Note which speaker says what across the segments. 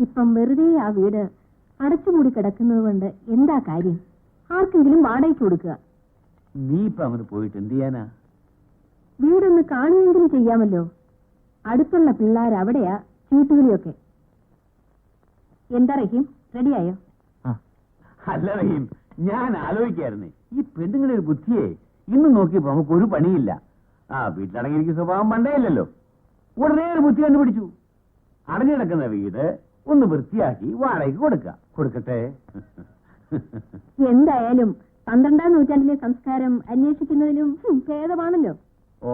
Speaker 1: ഇപ്പം വെറുതെ ആ വീട് അടച്ചുമൂടി കിടക്കുന്നത് കൊണ്ട് എന്താ കാര്യം? ആർക്കെങ്കിലും വാടകയ്ക്ക് കൊടുക്കുക.
Speaker 2: നീ ഇപ്പൊ അങ്ങോട്ട് പോയിട്ട് എന്ത് ചെയ്യാനാ?
Speaker 1: വീടൊന്ന് കാണുകയെങ്കിലും ചെയ്യാമല്ലോ. അടുത്തുള്ള പിള്ളേർ അവിടെയാ ചീട്ടുകളിയൊക്കെ. എന്താ റഹീം, റെഡിയായോ?
Speaker 2: അല്ല റഹീം, ഞാൻ ആലോചിക്കായിരുന്നേ, ഈ പെണ്ണുങ്ങളുടെ ഒരു ബുദ്ധിയെ ഇന്ന് നോക്കിയപ്പോ നമുക്ക് ഒരു പണിയില്ല. വീട്ടിലടങ്ങിയിരിക്കുന്ന സ്വഭാവം പണ്ടേയില്ലല്ലോ. ഉടനെ ഒരു ബുദ്ധി കണ്ടുപിടിച്ചു. അടഞ്ഞിടക്കുന്ന വീട് ഒന്ന് വൃത്തിയാക്കി വാടകയ്ക്ക് കൊടുക്കട്ടെ.
Speaker 1: എന്തായാലും 12-ാം നൂറ്റാണ്ടിലെ സംസ്കാരം അന്വേഷിക്കുന്നതിലും ഭേദമാണല്ലോ.
Speaker 2: ഓ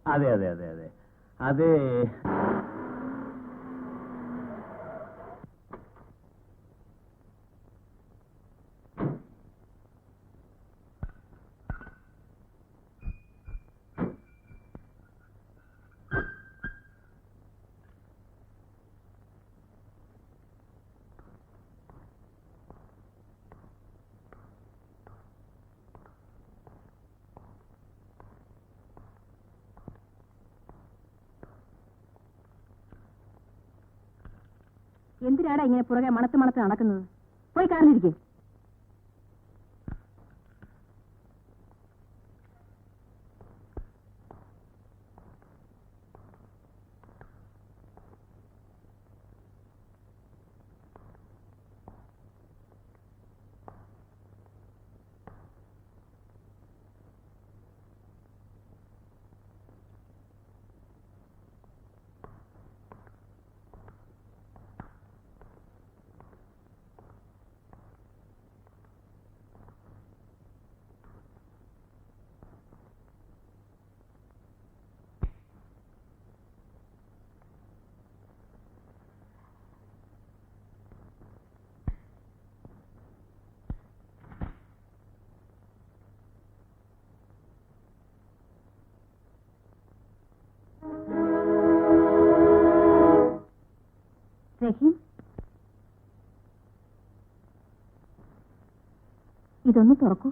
Speaker 2: അതെ അതെ അതെ അതെ അതെ.
Speaker 1: എന്തിനാടാ ഇങ്ങനെ പുറകെ മണത്ത് നടക്കുന്നത്? പോയി കാറിലിരിക്കേ. റഹീം, ഇതൊന്ന് തുറക്കൂ.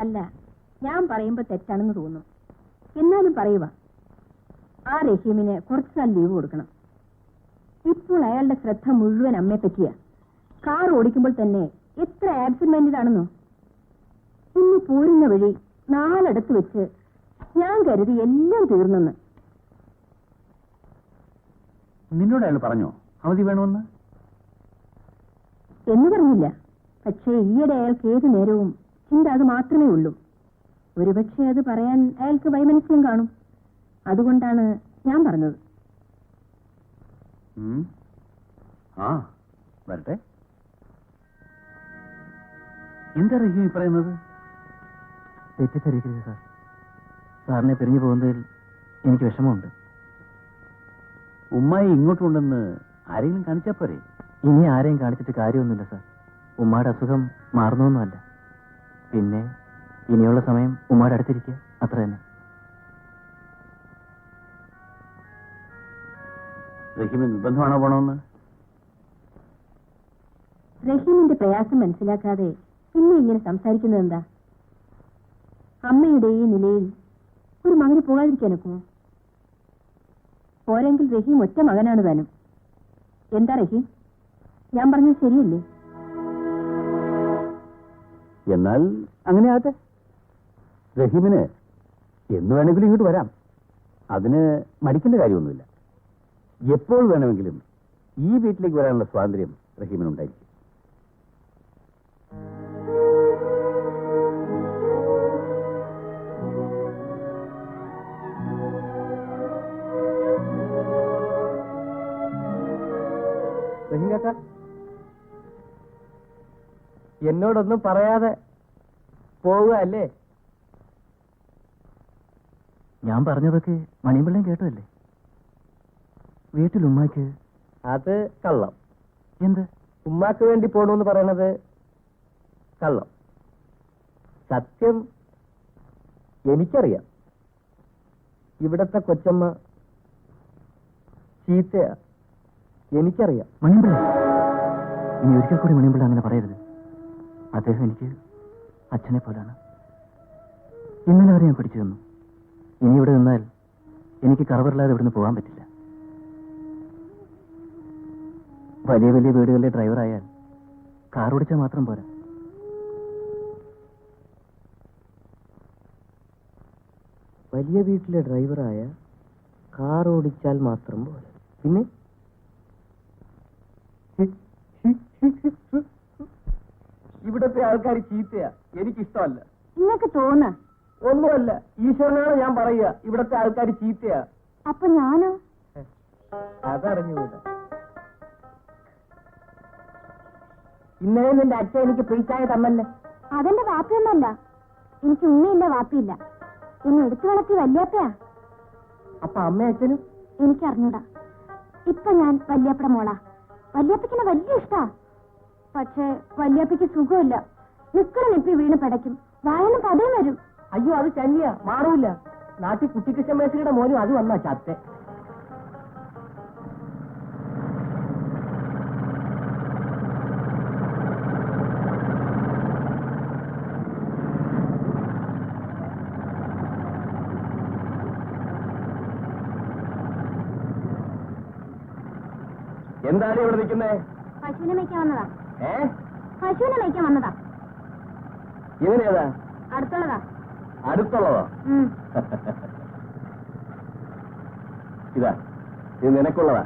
Speaker 1: അല്ല, ഞാൻ പറയുമ്പോ തെറ്റാണെന്ന് തോന്നും. എന്നാലും പറയുക, ആ റഹീമിന് കുറച്ചു നാൾ ലീവ് കൊടുക്കണം. ഇപ്പോൾ അയാളുടെ ശ്രദ്ധ മുഴുവൻ അമ്മയെ പറ്റിയാ. കാർ ഓടിക്കുമ്പോൾ തന്നെ എത്ര ആബ്സെന്റ് മൈൻഡഡ് ആണെന്നോ. ഇന്ന് പോരുന്ന വഴി 4 വെച്ച് ഞാൻ കരുതി എല്ലാം തീർന്നെന്ന്.
Speaker 2: നിന്നോട് അയാൾ പറഞ്ഞോ അവധി വേണമെന്ന്?
Speaker 1: എന്ന് പറഞ്ഞില്ല. പക്ഷേ ഈയിടെ അയാൾക്ക് ഏത് നേരവും ചിന്ത അത് മാത്രമേ ഉള്ളൂ. ഒരുപക്ഷെ അത് പറയാൻ അയാൾക്ക് വൈമനസ്യം കാണും. അതുകൊണ്ടാണ് ഞാൻ പറഞ്ഞത്.
Speaker 2: ആ വരട്ടെ. എന്താ റഹീം പറയുന്നത്?
Speaker 3: തെറ്റിദ്ധരിക്കരുത് സാർ. സാറിനെ പിരിഞ്ഞു പോകുന്നതിൽ എനിക്ക് വിഷമമുണ്ട്.
Speaker 2: ഉമ്മായി ഇങ്ങോട്ടുണ്ടെന്ന് ആരെങ്കിലും കാണിച്ചാ പോരെ?
Speaker 3: ഇനി ആരെയും കാണിച്ചിട്ട് കാര്യമൊന്നുമില്ല സാർ. ഉമ്മയുടെ അസുഖം മാറുന്നൊന്നുമല്ല. പിന്നെ ഇനിയുള്ള സമയം ഉമ്മയുടെ അടുത്തിരിക്കുക, അത്ര തന്നെ.
Speaker 2: റഹീമിന് നിർബന്ധമാണോ പോണമെന്ന്?
Speaker 1: റഹീമിന്റെ പ്രയാസം മനസ്സിലാക്കാതെ പിന്നെ ഇങ്ങനെ സംസാരിക്കുന്നത് എന്താ? അമ്മയുടെ ഈ നിലയിൽ ഒരു മകന് പോകാതിരിക്കാനൊക്കുമോ? പോരെങ്കിൽ റഹീം ഒറ്റ മകനാണ് താനും. എന്താ റഹീം, ഞാൻ പറഞ്ഞത് ശരിയല്ലേ?
Speaker 2: എന്നാൽ അങ്ങനെ ആകട്ടെ. റഹീമിന് എന്ന് വേണമെങ്കിലും ഇങ്ങോട്ട് വരാം. അതിന് മടിക്കേണ്ട കാര്യമൊന്നുമില്ല. എപ്പോൾ വേണമെങ്കിലും ഈ വീട്ടിലേക്ക് വരാനുള്ള സ്വാതന്ത്ര്യം റഹീമിനുണ്ടായിരിക്കും.
Speaker 3: എന്നോടൊന്നും പറയാതെ പോവുക അല്ലേ? ഞാൻ പറഞ്ഞതൊക്കെ മണിയമ്പിള്ളയും കേട്ടതല്ലേ? വീട്ടിൽ ഉമ്മാക്ക് അത് കള്ളം. എന്ത്? ഉമ്മാക്ക് വേണ്ടി പോണെന്ന് പറയണത് കള്ളം. സത്യം എനിക്കറിയാം. ഇവിടത്തെ കൊച്ചമ്മ ചീത്തയാ, എനിക്കറിയാം. മണിയമ്പിള്ള, ഇനി ഒരിക്കൽ കൂടി മണിയമ്പിള്ള അങ്ങനെ പറയരുത്. അദ്ദേഹം എനിക്ക് അച്ഛനെ പോലാണ്. ഇന്നലെ വരെ ഞാൻ പിടിച്ചു തന്നു. ഇനി ഇവിടെ നിന്നാൽ എനിക്ക് കറവറില്ലാതെ ഇവിടുന്ന് പോകാൻ പറ്റില്ല. വലിയ വലിയ വീടുകളിലെ ഡ്രൈവറായാൽ കാർ ഓടിച്ചാൽ മാത്രം പോരാ. വലിയ വീട്ടിലെ ഡ്രൈവറായ കാർ ഓടിച്ചാൽ മാത്രം പോരാ. പിന്നെ ഇവിടത്തെ ആൾക്കാർ ചീത്തയാ, എനിക്കിഷ്ടമല്ല.
Speaker 1: നിങ്ങൾക്ക് തോന്ന
Speaker 3: ഒന്നുമല്ല, ഈശ്വരനാണ് ഞാൻ പറയുക. ഇവിടത്തെ ആൾക്കാർ ചീത്തയാ.
Speaker 1: അപ്പൊ ഞാനോ?
Speaker 3: അതറിഞ്ഞുകൂടാ. ഇന്നലെ നിന്റെ അച്ഛൻ എനിക്ക് പ്രീച്ചായ തന്നല്ലേ?
Speaker 1: അതെന്റെ വാപ്പിയൊന്നല്ല. എനിക്ക് ഉമ്മയില്ല, വാപ്പിയില്ല. എന്നെ എടുത്തു വളർത്തി വല്യാപ്പയാ.
Speaker 3: അപ്പൊ അമ്മ അച്ഛനും
Speaker 1: എനിക്ക് അറിഞ്ഞൂടാ. ഇപ്പൊ ഞാൻ വല്യാപ്പയുടെ മോളാ. വല്യാപ്പയ്ക്കിനെ വലിയ ഇഷ്ടാ. പക്ഷേ വല്യാപ്പയ്ക്ക് സുഖമില്ല. നിക്കണ നെപ്പി വീണ് പിടയ്ക്കും. വായന പതയും വരും.
Speaker 3: അയ്യോ, അത് ചന്നിയാ, മാറൂല. നാട്ടിൽ കുട്ടിക്കൃഷ്ണ മേശ്രിയുടെ മോനും അത് വന്നാ ചത്തെ. എന്താണ് ഇവിടെ നിൽക്കുന്നേ?
Speaker 1: പശുവിനെ മേയ്ക്കാൻ വന്നതാ.
Speaker 3: പശുവിനെ
Speaker 1: മേയ്ക്കാൻ വന്നതാ.
Speaker 3: ഇവനേതാ?
Speaker 1: അടുത്തുള്ളതാ.
Speaker 3: അടുത്തുള്ളതാ? ഇതാ, ഇത് നിനക്കുള്ളതാ.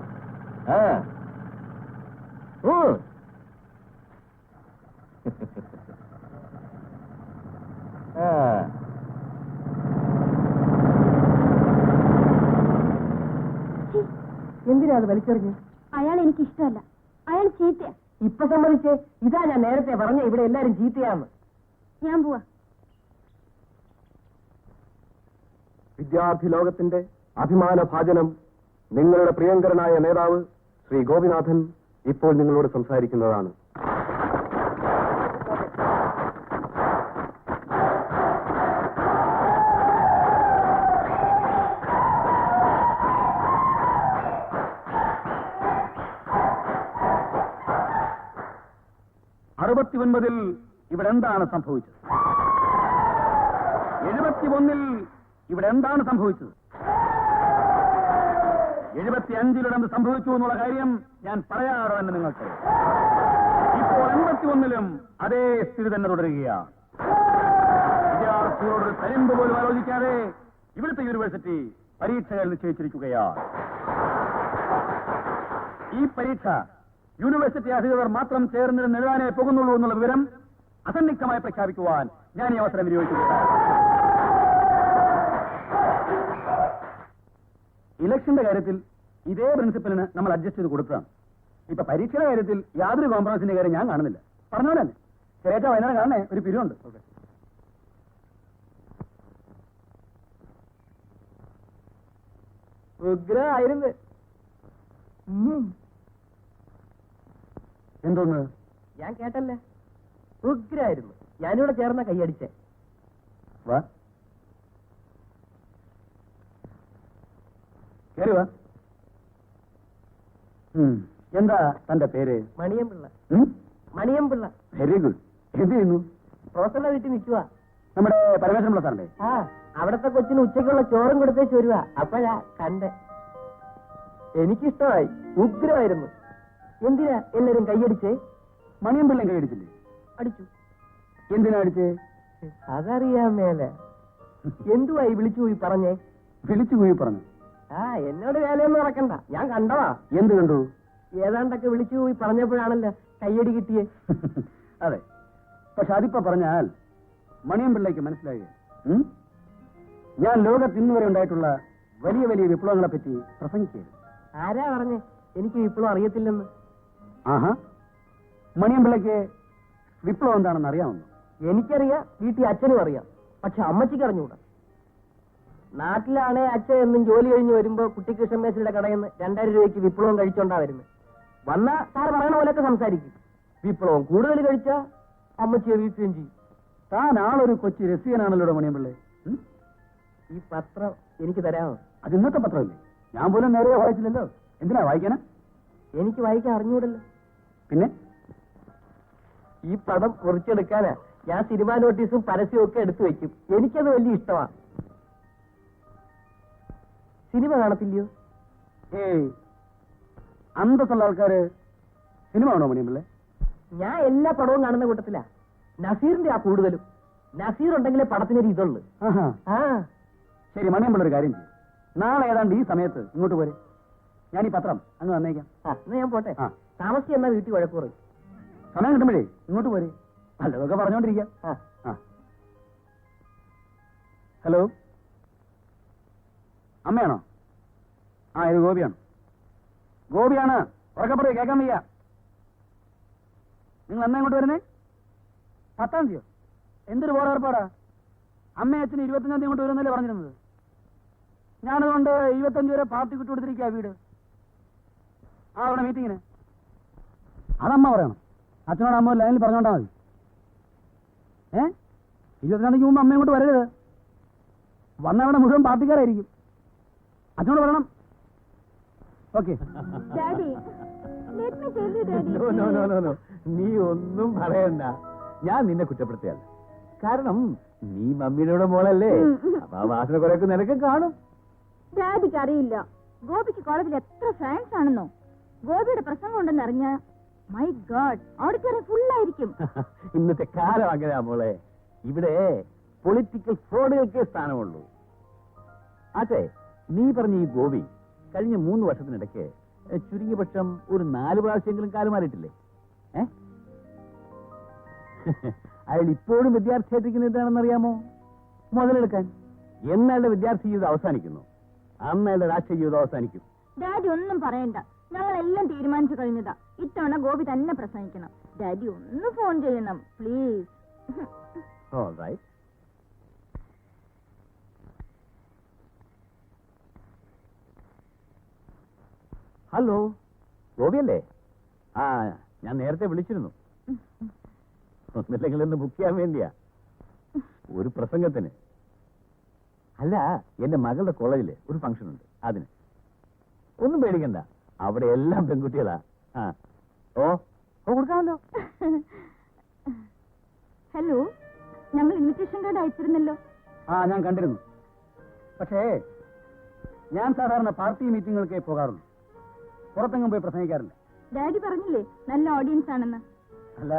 Speaker 3: എന്തിനാ അത് വലിച്ചെറിഞ്ഞ്?
Speaker 1: അയാൾ എനിക്ക് ഇഷ്ടമല്ല. അയാൾ ചീത്തയാ.
Speaker 3: ഇപ്പൊ സമ്മതിച്ചേ? ഇതാ ഞാൻ നേരത്തെ പറഞ്ഞ, ഇവിടെ എല്ലാരും ചീത്തയാന്ന്.
Speaker 1: ഞാൻ പോവാ.
Speaker 4: വിദ്യാർത്ഥി ലോകത്തിന്റെ അഭിമാന ഭാജനം നിങ്ങളുടെ പ്രിയങ്കരനായ നേതാവ് ശ്രീ ഗോപിനാഥൻ ഇപ്പോൾ നിങ്ങളോട് സംസാരിക്കുന്നതാണ്.
Speaker 2: ൽ ഇവിടെ എന്താണ് സംഭവിച്ചത്? 71 ഇവിടെ എന്താണ് സംഭവിച്ചത്? 75 എന്ത് സംഭവിച്ചു എന്നുള്ള കാര്യം ഞാൻ പറയാറോ എന്ന് നിങ്ങൾക്ക്. ഇപ്പോൾ 81 അതേ സ്ഥിതി തന്നെ തുടരുകയാണ്. വിദ്യാർത്ഥികളോട് തരിമ്പ് പോലും ആലോചിക്കാതെ ഇവിടുത്തെ യൂണിവേഴ്സിറ്റി പരീക്ഷകൾ നിശ്ചയിച്ചിരിക്കുകയാണ്. ഈ പരീക്ഷ യൂണിവേഴ്സിറ്റി അധികൃതർ മാത്രം ചേർന്നിരുന്ന് എഴുതാനേ പോകുന്നുള്ളൂ എന്നുള്ള വിവരം അസന്നിഗ്ധമായി പ്രഖ്യാപിക്കുവാൻ ഞാൻ ഈ അവസരം വിനിയോഗിക്കുകയാണ്. ഇലക്ഷന്റെ കാര്യത്തിൽ ഇതേ പ്രിൻസിപ്പലിന് നമ്മൾ അഡ്ജസ്റ്റ് ചെയ്ത് കൊടുത്തതാണ്. ഇപ്പൊ പരീക്ഷയുടെ കാര്യത്തിൽ യാതൊരു കോംപ്രമൈസിന്റെ കാര്യം ഞാൻ കാണുന്നില്ല. പറഞ്ഞോലെ തന്നെ ചെറിയ വൈകുന്നേരം കാണണേ, ഒരു പിരിവുണ്ട്.
Speaker 3: ഉഗ്രമായിരുന്നു.
Speaker 2: എന്തോന്ന്?
Speaker 3: ഞാൻ കേട്ടല്ലേ, ഉഗ്രായിരുന്നു. ഞാനിവിടെ ചേർന്ന കൈയടിച്ചേ.
Speaker 2: വാ കേറി വാ. എന്താ തന്റെ പേര്?
Speaker 3: മണിയൻപിള്ള. മണിയൻപിള്ള.
Speaker 2: Very good. എന്ത് ചെയ്യുന്നു?
Speaker 3: പ്രൊഫസറുടെ വീട്ടിൽ നിൽക്കുക.
Speaker 2: നമ്മുടെ പരമേശ്വരൻ പിള്ള സാറിന്റെ?
Speaker 3: ആ, അവിടത്തെ കൊച്ചിന് ഉച്ചയ്ക്കുള്ള ചോറും കൊടുത്തേച്ച് വരുക. അപ്പോഴാ കണ്ടേ. എനിക്കിഷ്ടമായി. ഉഗ്രമായിരുന്നു. എന്തിനാ എല്ലാരും കൈയടിച്ചേ?
Speaker 2: മണിയൻപിള്ളയും കൈയടിച്ചില്ലേ?
Speaker 3: അടിച്ചു.
Speaker 2: എന്തിനാ അടിച്ചേ?
Speaker 3: അതറിയാൻ മേലെ. എന്തുവായി വിളിച്ചു പോയി പറഞ്ഞേ?
Speaker 2: വിളിച്ചു പോയി പറഞ്ഞു.
Speaker 3: ആ, എന്നോട് വേലയൊന്നും നടക്കണ്ട, ഞാൻ കണ്ടവാ.
Speaker 2: എന്ത് കണ്ടു?
Speaker 3: ഏതാണ്ടൊക്കെ വിളിച്ചു പോയി പറഞ്ഞപ്പോഴാണല്ലോ കയ്യടി കിട്ടിയേ.
Speaker 2: അതെ, പക്ഷെ അതിപ്പോ പറഞ്ഞാൽ മണിയൻപിള്ളയ്ക്ക് മനസ്സിലായി. ഞാൻ ലോകത്ത് ഇന്നുവരെ ഉണ്ടായിട്ടുള്ള വലിയ വലിയ വിപ്ലവങ്ങളെ പറ്റി പ്രസംഗിക്കരുത്.
Speaker 3: ആരാ പറഞ്ഞേ എനിക്ക് വിപ്ലവം അറിയത്തില്ലെന്ന്?
Speaker 2: ആഹാ, മണിയൻപിള്ളയ്ക്ക് വിപ്ലവം എന്താണെന്ന് അറിയാമെന്നോ?
Speaker 3: എനിക്കറിയാം, വീട്ടിൽ അച്ഛനും അറിയാം. പക്ഷെ അമ്മച്ചിക്ക് അറിഞ്ഞുകൂടാ. നാട്ടിലാണേ അച്ഛൻ എന്നും ജോലി കഴിഞ്ഞ് വരുമ്പോ കുട്ടിക്കൃഷ്ണൻ മേശയുടെ കടയിൽ നിന്ന് 2000 രൂപയ്ക്ക് വിപ്ലവം കഴിച്ചോണ്ടാ വരുന്നത്. വന്നാ സാർ പറയണ പോലെയൊക്കെ സംസാരിക്കും. വിപ്ലവം കൂടുതൽ കഴിച്ചാ അമ്മച്ചിയെ വീഴ്ചയും ചെയ്യും.
Speaker 2: താൻ ആളൊരു കൊച്ചു രസികനാണല്ലോ മണിയൻപിള്ളേ.
Speaker 3: ഈ പത്രം എനിക്ക് തരാമോ?
Speaker 2: അത് ഇന്നത്തെ പത്രമല്ലേ? ഞാൻ പോലും നേരെ വായിച്ചില്ലല്ലോ. എന്തിനാ വായിക്കാനാ?
Speaker 3: എനിക്ക് വായിക്കാൻ അറിഞ്ഞൂടല്ലോ.
Speaker 2: പിന്നെ
Speaker 3: ഈ പടം കുറിച്ചെടുക്കാനാ ഞാൻ സിനിമാ നോട്ടീസും പരസ്യവും ഒക്കെ എടുത്തു വെക്കും. എനിക്കത് വലിയ ഇഷ്ടമാണ്. സിനിമ കാണത്തില്ലയോ?
Speaker 2: ഏയ്, അന്തസ്സുള്ള ആൾക്കാര് സിനിമ ആണോ മണിയൻപിള്ളേ?
Speaker 3: ഞാൻ എല്ലാ പടവും കാണുന്ന കൂട്ടത്തിലാ. നസീറിന്റെ ആ കൂടുതലും. നസീർ ഉണ്ടെങ്കിലേ പടത്തിനൊരു ഇതുള്ളു.
Speaker 2: ആഹാ,
Speaker 3: ആ,
Speaker 2: ശരി. മണിയൻപിള്ള ഒരു കാര്യം ചെയ്യും, നാളെ ഏതാണ്ട് ഈ സമയത്ത് ഇങ്ങോട്ട് പോരെ. ഞാൻ ഈ പത്രം അങ്ങ് തന്നേക്കാം.
Speaker 3: എന്നാ ഞാൻ പോട്ടെ.
Speaker 2: ആ.
Speaker 3: താമസിച്ച് എന്നാ വീട്ടിൽ വഴക്കുറയും.
Speaker 2: സമയം കിട്ടുമ്പോഴേ ഇങ്ങോട്ട് പോരെ. നല്ലതൊക്കെ പറഞ്ഞോണ്ടിരിക്കാം.
Speaker 3: ആ.
Speaker 2: ഹലോ, അമ്മയാണോ? ആ, ഇത് ഗോപിയാണ്. ഗോപിയാണ്. ഉറക്കെ പറയൂ, കേൾക്കാൻ വയ്യ. നിങ്ങൾ എന്നാ ഇങ്ങോട്ട് വരുന്നേ? 10-ാം തീയതിയോ? എന്തൊരു ബോർഡ് ഏർപ്പാടാ. അമ്മയും അച്ഛനും 25-ാം തീയതി ഇങ്ങോട്ട് വരുന്നല്ലേ പറഞ്ഞിരുന്നത്. ഞാനതുകൊണ്ട് 25 വരെ പാർട്ടി വിട്ടുകൊടുത്തിരിക്കുക വീട്. ആ, അവിടെ മീറ്റിങ്ങിന്. അതമ്മ പറയണം. അച്ഛനോട് അമ്മ ലൈനിൽ പറഞ്ഞോണ്ടാ മതി. 25-ാം തീയതിക്ക് മുമ്പ് അമ്മ ഇങ്ങോട്ട് വരരുത്. വന്ന അവിടെ മുഴുവൻ പാർട്ടിക്കാരായിരിക്കും. അച്ഛനോട് പറയണം. ഓക്കെ.
Speaker 5: നീ ഒന്നും പറയണ്ട. ഞാൻ നിന്നെ കുറ്റപ്പെടുത്തിയല്ല. കാരണം നീ മമ്മിയുടെ മോളല്ലേ. അപ്പൊ ആ വാസന കുറെയൊക്കെ നിനക്ക് കാണും.
Speaker 1: ഡാഡിക്ക് അറിയില്ല ഗോപിക്ക് കോളേജിൽ എത്ര ഫാൻസ് ആണെന്നോ. ഗോപിയുടെ പ്രസംഗം ഉണ്ടെന്ന് അറിഞ്ഞ മൈ ഗോഡ്, ഓഡിറ്റോറിയം ഫുള്ളായിരിക്കും.
Speaker 5: ഇന്നത്തെ കാലം അങ്ങനെയാ മോളെ. ഇവിടെ പൊളിറ്റിക്കൽ ഫ്രോഡുകൾക്കേ സ്ഥാനമുള്ളൂ. അതെ, നീ പറഞ്ഞ ഈ ഗോപി കഴിഞ്ഞ 3 വർഷത്തിനിടയ്ക്ക് ചുരുങ്ങിയ പക്ഷം ഒരു 4 പ്രാവശ്യമെങ്കിലും കാലുമാറിയിട്ടില്ലേ? അയാൾ ഇപ്പോഴും വിദ്യാർത്ഥിയായിട്ടിരിക്കുന്നത് എന്താണെന്ന് അറിയാമോ? മുതലെടുക്കാൻ. എന്നയാളുടെ വിദ്യാർത്ഥി ജീവിതം അവസാനിക്കുന്നു, അന്നയാളുടെ രാഷ്ട്രീയ ജീവിതം അവസാനിക്കും.
Speaker 1: ഡാഡി ഒന്നും പറയണ്ട, ഞങ്ങളെല്ലാം തീരുമാനിച്ചു കഴിഞ്ഞതാ. ഇത്തവണ ഗോപി തന്നെ പ്രസംഗിക്കണം. ഡാഡി ഒന്ന് ഫോൺ ചെയ്യണം പ്ലീസ്.
Speaker 5: All right. ഹലോ, ഗോപിയല്ലേ? ആ, ഞാൻ നേരത്തെ വിളിച്ചിരുന്നു. ഒന്നില്ലെങ്കിൽ ഒന്ന് ബുക്ക് ചെയ്യാൻ വേണ്ടിയാ, ഒരു പ്രസംഗത്തിന്. അല്ല, എന്റെ മകളുടെ കോളേജില് ഒരു ഫംഗ്ഷൻ ഉണ്ട്, അതിന്. ഒന്നും പേടിക്കണ്ട, അവിടെ എല്ലാം പെൺകുട്ടികളാ. ആ, ഓ കൊടുക്കാമല്ലോ.
Speaker 1: ഹലോ, ഞങ്ങൾ ഇൻവിറ്റേഷൻ കാർഡ് അയച്ചിരുന്നല്ലോ.
Speaker 2: ആ, ഞാൻ കണ്ടിരുന്നു. പക്ഷേ ഞാൻ സാധാരണ പാർട്ടി മീറ്റിങ്ങുകൾക്കേ പോകാറുള്ളൂ, പുറത്തെങ്ങും പോയി പ്രസംഗിക്കാറില്ല.
Speaker 1: ഡാഡി പറഞ്ഞില്ലേ നല്ല ഓഡിയൻസ് ആണെന്ന്.
Speaker 2: അല്ല,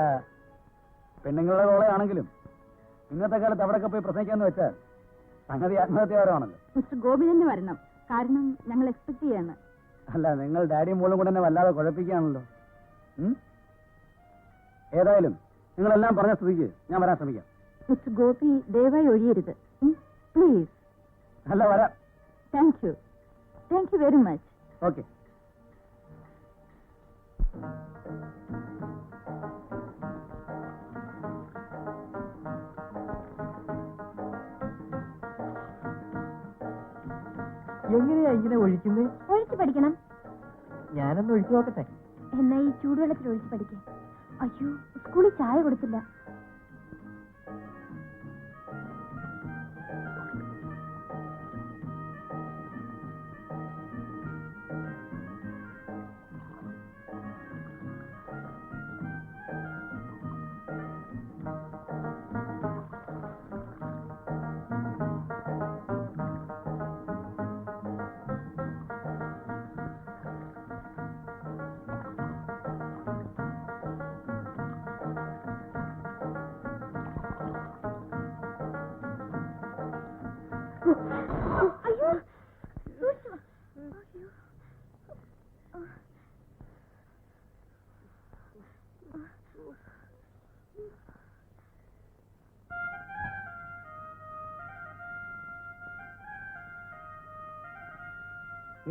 Speaker 2: പെണ്ണുങ്ങളുടെ കോളേജാണെങ്കിലും ഇന്നത്തെ കാലത്ത് അവിടെയൊക്കെ പോയി പ്രസംഗിക്കാന്ന് വെച്ചാൽ സംഗതി ആത്മഹത്യപരമാണല്ലോ.
Speaker 1: മിസ്റ്റർ ഗോപി തന്നെ വരണം, കാരണം ഞങ്ങൾ എക്സ്പെക്ട് ചെയ്യാണ്.
Speaker 2: അല്ല, നിങ്ങൾ ഡാഡിയും മോളും കൂടെ തന്നെ വല്ലാതെ കുഴപ്പിക്കുകയാണല്ലോ. ഏതായാലും നിങ്ങളെല്ലാം പറഞ്ഞ സ്ഥിതിക്ക് ഞാൻ വരാൻ ശ്രമിക്കാം.
Speaker 1: മിസ്റ്റർ ഗോപി ദയവായി ഒഴിയരുത് പ്ലീസ്.
Speaker 2: അല്ല, വരാം.
Speaker 1: Thank you very much.
Speaker 2: Okay.
Speaker 3: എങ്ങനെയാ ഇങ്ങനെ ഒഴിക്കുന്നത്?
Speaker 1: ഒഴിച്ചു പഠിക്കണം.
Speaker 3: ഞാനൊന്ന് ഒഴിച്ചു നോക്കട്ടെ.
Speaker 1: എന്നാ ഈ ചൂടുവെള്ളത്തിൽ ഒഴിച്ചു പഠിക്കേ. അയ്യോ, സ്കൂളിൽ ചായ കൊടുത്തില്ല.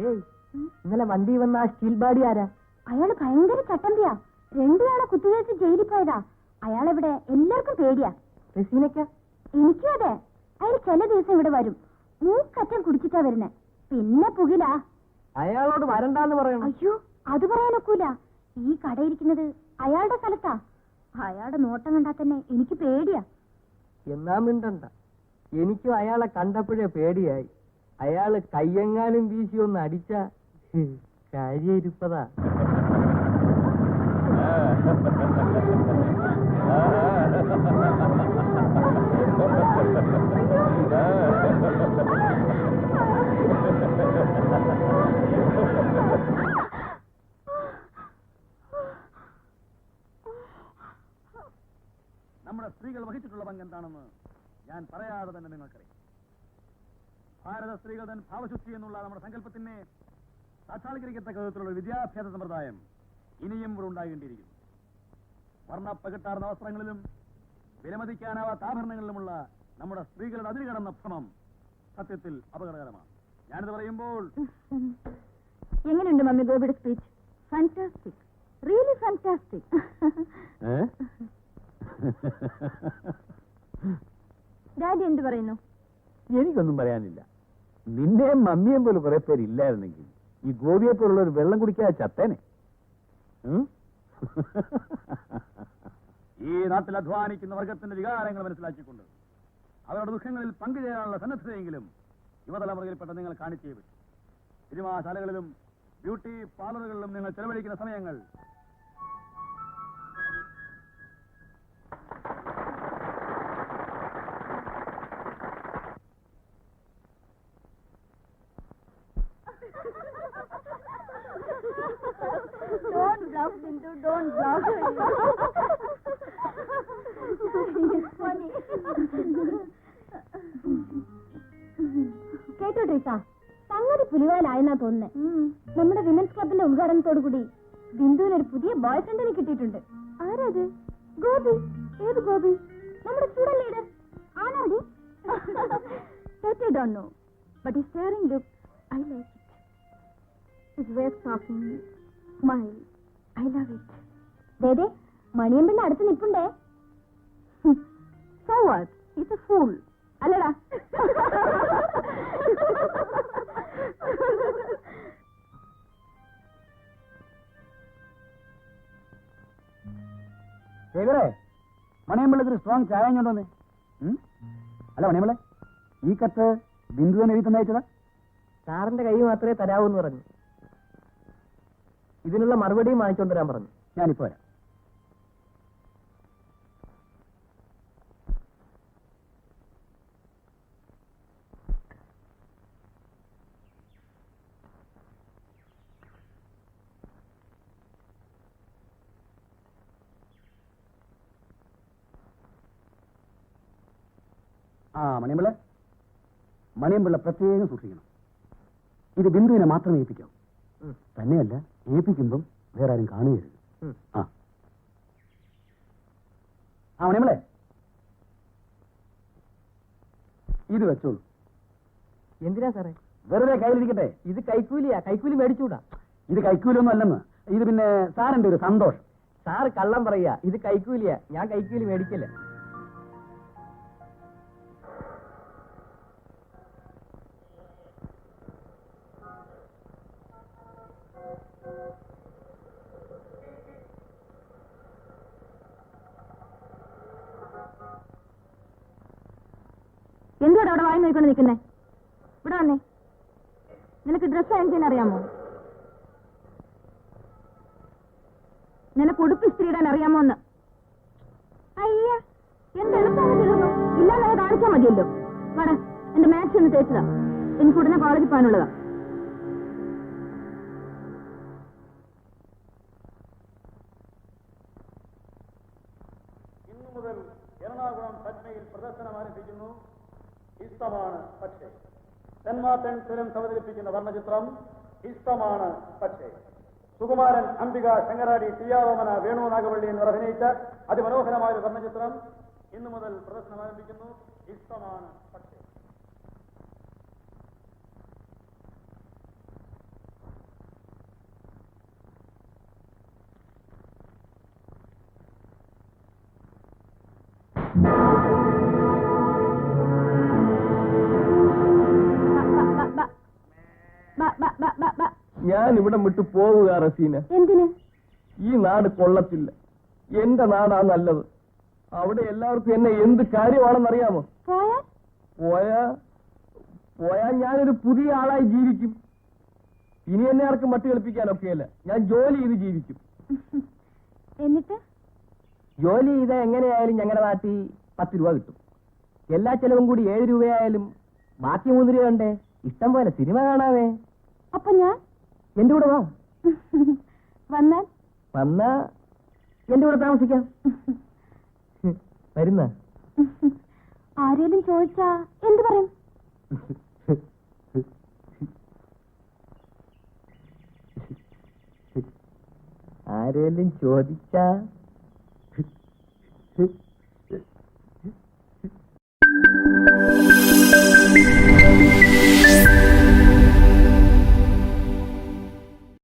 Speaker 3: ഏയ്, ഇന്നലെ വണ്ടി വന്ന ആ സ്റ്റീൽ ബാഡി ആരാ?
Speaker 1: അയാള് ഭയങ്കര ചട്ടമ്പിയാ. 2 ആളെ കുത്തിവെച്ച് ജയിലിൽ പോയതാ. അയാളെവിടെ എല്ലാവർക്കും പേടിയാ.
Speaker 3: റസീനക്ക?
Speaker 1: എനിക്കും അതെ. അയാൾ ചില ദിവസം ഇവിടെ വരും. മൂക്കറ്റം കുടിച്ചിട്ടാ വരുന്നേ. പിന്നെ പുകിലാ.
Speaker 3: അയാളോട് വരണ്ടാന്ന് പറയണം.
Speaker 1: അയ്യോ, അത് പറയാനൊക്കൂല. ഈ കടയിരിക്കുന്നത് അയാളുടെ സ്ഥലത്താ. അയാളുടെ നോട്ടം കണ്ടാ തന്നെ എനിക്ക് പേടിയാ.
Speaker 3: എന്നാ മിണ്ടണ്ട. എനിക്കും അയാളെ കണ്ടപ്പോഴേ പേടിയായി. അയാള് കയ്യെങ്ങാനും വീശി ഒന്ന് അടിച്ച കാര്യരിപ്പതാ.
Speaker 5: നമ്മുടെ സ്ത്രീകൾ വഹിച്ചിട്ടുള്ള പങ്ക് എന്താണെന്ന് ഞാൻ പറയാതെ തന്നെ നിങ്ങൾക്കറിയാം. ഭാരത സ്ത്രീകൾ തൻ ഭാവശുദ്ധി എന്നുള്ള നമ്മുടെ സങ്കല്പത്തിനെ സാക്ഷാത്കരിക്കത്തക്ക വിധത്തിലുള്ള വിദ്യാഭ്യാസ സമ്പ്രദായം ഇനിയും ഇവിടെ ഉണ്ടാകേണ്ടിയിരിക്കുന്നു. വർണ്ണപ്പകിട്ടാർന്ന വസ്ത്രങ്ങളിലും വിലമതിക്കാനാവാത്ത ആഭരണങ്ങളിലുമുള്ള നമ്മുടെ സ്ത്രീകളുടെ അതിരുകടന്ന ഭ്രമം സത്യത്തിൽ അപകടകരമാണ്. ഞാനിത് പറയുമ്പോൾ
Speaker 1: എങ്ങനെയുണ്ട് മമ്മി ഗോപിയുടെ speech? Fantastic, really fantastic. Daddy എന്ത് പറയുന്നു?
Speaker 5: എനിക്കൊന്നും പറയാനില്ല. നിന്റെയും മമ്മിയും പോലെ കുറെ പേരില്ലായിരുന്നെങ്കിൽ ഈ ഗോപിയെ പോലുള്ള ഒരു വെള്ളം കുടിക്കാതെ ചത്തേനെ. ഈ നാട്ടിൽ അധ്വാനിക്കുന്ന വർഗത്തിന്റെ വികാരങ്ങൾ മനസ്സിലാക്കിക്കൊണ്ട് അവരുടെ ദുഃഖങ്ങളിൽ പങ്കുചേരാനുള്ള സന്നദ്ധതയെങ്കിലും യുവതലമുറയിൽപ്പെട്ട നിങ്ങൾ കാണിച്ചേ പറ്റും. സിനിമാശാലകളിലും ബ്യൂട്ടി പാർലറുകളിലും നിങ്ങൾ ചെലവഴിക്കുന്ന സമയങ്ങൾ
Speaker 1: Don't bluff, Bindu, don't bluff. It's funny. കേട്ടോ ട്രീസ, സംഗതി പുലിവാലായെന്നാ തോന്നുന്നേ. നമ്മുടെ വിമൻസ് ക്ലബിന്റെ ഉദ്ഘാടനത്തോടു കൂടി ബിന്ദുവിന് ഒരു പുതിയ ബോയ് ഫ്രണ്ടിനെ കിട്ടിയിട്ടുണ്ട്. ആരത്? ഗോപി. ഏത് ഗോപി? നമ്മുടെ സ്റ്റുഡന്റ് ലീഡർ. ആണോടി? That I don't know, but his staring look, I like it. His way of talking, smile, I love it. Dede, Maniyanpilla അടുത്ത് നിൽപ്പുണ്ടേ. So what? He's a fool. അല്ലടാ.
Speaker 5: മണിയമ്പിള്ളത്തിന് സ്ട്രോങ് ചായ കൊണ്ടുവന്നേ. അല്ല മണിയമ്പിള്ള, ഈ കത്ത് ബിന്ദു തന്നെ എഴുതി തന്നയച്ചതാ?
Speaker 3: സാറിന്റെ കൈ മാത്രമേ തരാവൂന്ന് പറഞ്ഞു. ഇതിനുള്ള മറുപടിയും വാങ്ങിച്ചോണ്ട് വരാൻ പറഞ്ഞു.
Speaker 5: ഞാനിപ്പോ വരാം. മണിയമ്പിള്ള, മണിയമ്പിള്ള പ്രത്യേകം സൂക്ഷിക്കണം. ഇത് ബിന്ദുവിനെ മാത്രമേ ഏൽപ്പിക്കാവൂ. തന്നെയല്ല, ഏൽപ്പിക്കുമ്പം വേറെ ആരും കാണുകയരുത്. മണിയമ്പിളെ, ഇത് വെച്ചോളൂ.
Speaker 3: എന്തിനാ സാറേ?
Speaker 5: വെറുതെ കയ്യിലിരിക്കട്ടെ.
Speaker 3: ഇത് കൈക്കൂലിയാ. കൈക്കൂലി മേടിച്ചൂടാ.
Speaker 5: ഇത് കൈക്കൂലൊന്നും അല്ലെന്ന്. ഇത് പിന്നെ സാറിന്റെ ഒരു സന്തോഷം.
Speaker 3: സാറ് കള്ളം പറയാ, ഇത് കൈക്കൂലിയാ, ഞാൻ കൈക്കൂലി മേടിക്കില്ല.
Speaker 1: എന്തുവാണ് അവിടെ വായി നോക്കിക്കൊണ്ട് നിൽക്കുന്നേ? ഇവിടെ വന്നേ. നിനക്ക് ഡ്രസ്സ് അയൺ ചെയ്യാൻ അറിയാമോ? നിനക്ക് ഉടുപ്പ് ഇസ്ത്രി ഇടാൻ അറിയാമോ എന്ന്? അയ്യ, എന്ത് എളുപ്പമാണ് തീർന്നു. ഇല്ലാതെ കാണിച്ചാൽ മതിയല്ലോ. വട, എന്റെ മാത്സ് ഒന്ന് തേച്ചതാ. എനിക്ക് ഉടനെ കോളേജിൽ പോകാനുള്ളതാ.
Speaker 6: ഇന്നു മുതൽ എറണാകുളം പത്മയിൽ പ്രദർശനം ആരംഭിക്കുന്നു. ഇഷ്ടമാണ് പക്ഷേ. തെന്മാട്ടൻ ഫിലിംസ് അവതരിപ്പിക്കുന്ന വർണ്ണചിത്രം ഇഷ്ടമാണ് പക്ഷേ. സുകുമാരൻ, അംബിക, ശങ്കരാടി, ടിയാവമന, വേണു നാഗവള്ളി എന്നിവർ അഭിനയിച്ച അതിമനോഹരമായ ഒരു വർണ്ണചിത്രം ഇന്നു മുതൽ പ്രദർശനം ആരംഭിക്കുന്നു. ഇഷ്ടമാണ് പക്ഷേ.
Speaker 3: ഞാൻ ഇവിടെ വിട്ടു പോവുക റസീന.
Speaker 1: എന്തിന്?
Speaker 3: ഈ നാട് കൊള്ളത്തില്ല. എന്റെ നാടാ നല്ലത്. അവിടെ എല്ലാവർക്കും എന്നെ എന്ത് കാര്യമാണെന്നറിയാമോ? പോയാ ഞാനൊരു പുതിയ ആളായി ജീവിക്കും. ഇനി എന്നെ ആർക്കും മട്ടി കളിപ്പിക്കാനൊക്കെയല്ല. ഞാൻ ജോലി ചെയ്ത് ജീവിക്കും.
Speaker 1: എന്നിട്ട്
Speaker 3: ജോലി ചെയ്ത എങ്ങനെയായാലും ഞങ്ങളുടെ നാട്ടിൽ 10 രൂപ കിട്ടും. എല്ലാ ചെലവും കൂടി 7 രൂപയായാലും ബാക്കി 3 രൂപ ഉണ്ടേ. ഇഷ്ടം പോലെ സിനിമ കാണാവേ.
Speaker 1: അപ്പൊ ഞാൻ
Speaker 3: എന്റെ കൂടെ വാ.
Speaker 1: വന്നാ
Speaker 3: എന്റെ കൂടെ താമസിക്കാം. വരുന്ന
Speaker 1: ആരേലും ചോദിച്ചാ എന്ത് പറയും?
Speaker 3: ആരേലും ചോദിച്ചാ